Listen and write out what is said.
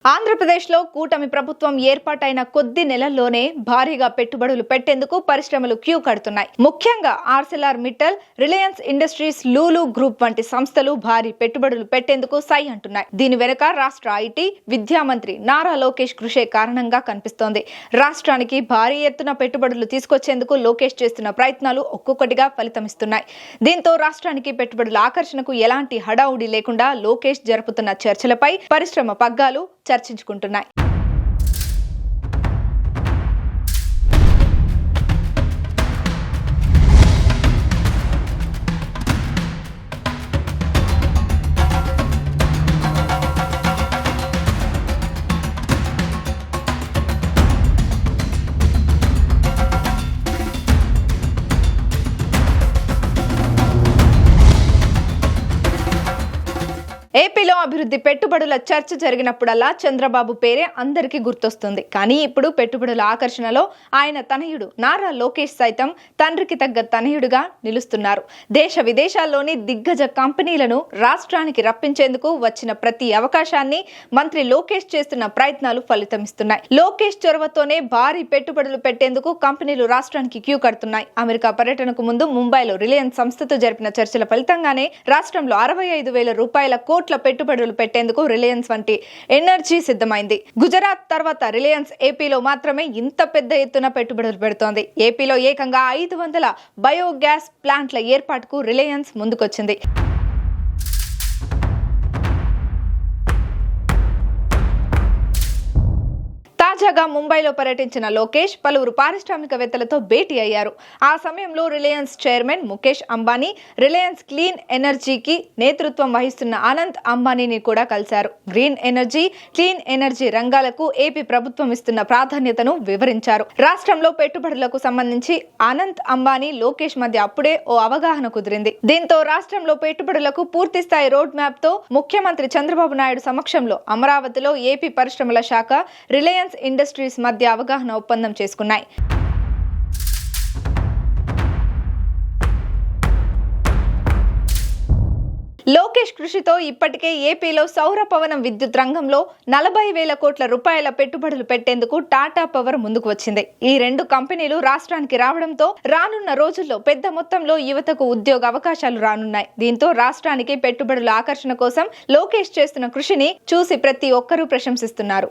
ఆంధ్రప్రదేశ్లో కూటమి ప్రభుత్వం ఏర్పాటైన కొద్ది నెలల్లోనే భారీగా పెట్టుబడులు పెట్టేందుకు పరిశ్రమలు క్యూ కడుతున్నాయి. ముఖ్యంగా Arcelor Mittal, Reliance industries, Lulu group వంటి సంస్థలు భారీ పెట్టుబడులు పెట్టేందుకు సై అంటున్నాయి. దీని వెనుక రాష్ట్ర ఐటీ, విద్యా మంత్రి నారా లోకేష్ కృషే కారణంగా కనిపిస్తోంది. రాష్ట్రానికి భారీ ఎత్తున పెట్టుబడులు తీసుకొచ్చేందుకు లోకేష్ చేస్తున్న ప్రయత్నాలు ఒక్కొక్కటిగా ఫలితమిస్తున్నాయి. దీంతో రాష్ట్రానికి పెట్టుబడుల ఆకర్షణకు ఎలాంటి హడావుడి లేకుండా లోకేష్ జరుపుతున్న చర్చలపై పరిశ్రమ పగ్గాలు చర్చించుకుంటున్నాయి. ఏపీలో అభివృద్ధి పెట్టుబడుల చర్చ జరిగినప్పుడల్లా చంద్రబాబు పేరే అందరికీ గుర్తొస్తుంది. కానీ ఇప్పుడు పెట్టుబడుల ఆకర్షణలో ఆయన తనయుడు నారా లోకేష్ సైతం తండ్రికి తగ్గ తనయుడుగా నిలుస్తున్నారు. దేశ విదేశాల్లోని దిగ్గజ కంపెనీలను రాష్ట్రానికి రప్పించేందుకు వచ్చిన ప్రతి అవకాశాన్ని మంత్రి లోకేష్ చేస్తున్న ప్రయత్నాలు ఫలితమిస్తున్నాయి. లోకేష్ చొరవతోనే భారీ పెట్టుబడులు పెట్టేందుకు కంపెనీలు రాష్ట్రానికి క్యూ కడుతున్నాయి. అమెరికా పర్యటనకు ముందు ముంబైలో రిలయన్స్ సంస్థతో జరిపిన చర్చల ఫలితంగానే రాష్ట్రంలో 65,000 కోట్ల పెట్టుబడులు పెట్టేందుకు రిలయన్స్ వంటి ఎనర్జీ సిద్ధమైంది. గుజరాత్ తర్వాత రిలయన్స్ ఏపీలో మాత్రమే ఇంత పెద్ద ఎత్తున పెట్టుబడులు పెడుతోంది. ఏపీలో ఏకంగా 500 బయోగ్యాస్ ప్లాంట్ల ఏర్పాటుకు రిలయన్స్ ముందుకొచ్చింది. తాజాగా ముంబైలో పర్యటించిన లోకేష్ పలువురు పారిశ్రామికవేత్తలతో భేటీ అయ్యారు. ఆ సమయంలో Reliance chairman Mukesh Ambani, Reliance clean ఎనర్జీకి నేతృత్వం వహిస్తున్న అనంత్ అంబానీని కూడా కలిశారు. గ్రీన్ ఎనర్జీ, క్లీన్ ఎనర్జీ రంగాలకు ఏపీ ప్రభుత్వం ఇస్తున్న ప్రాధాన్యతను వివరించారు. రాష్ట్రంలో పెట్టుబడులకు సంబంధించి అనంత్ అంబానీ, లోకేష్ మధ్య అప్పుడే ఓ అవగాహన కుదిరింది. దీంతో రాష్ట్రంలో పెట్టుబడులకు పూర్తిస్థాయి రోడ్ మ్యాప్ తో ముఖ్యమంత్రి చంద్రబాబు నాయుడు సమక్షంలో అమరావతిలో ఏపీ పరిశ్రమల శాఖ, రిలయన్స్ ఇండస్ట్రీస్ మధ్య అవగాహన ఒప్పందం చేసుకున్నాయి. లోకేష్ కృషితో ఇప్పటికే ఏపీలో సౌర పవనం విద్యుత్ రంగంలో 40,000 కోట్ల రూపాయల పెట్టుబడులు పెట్టేందుకు టాటా పవర్ ముందుకు వచ్చింది. ఈ రెండు కంపెనీలు రాష్ట్రానికి రావడంతో రానున్న రోజుల్లో పెద్ద మొత్తంలో యువతకు ఉద్యోగ అవకాశాలు రానున్నాయి. దీంతో రాష్ట్రానికి పెట్టుబడుల ఆకర్షణ కోసం లోకేష్ చేస్తున్న కృషిని చూసి ప్రతి ఒక్కరూ ప్రశంసిస్తున్నారు.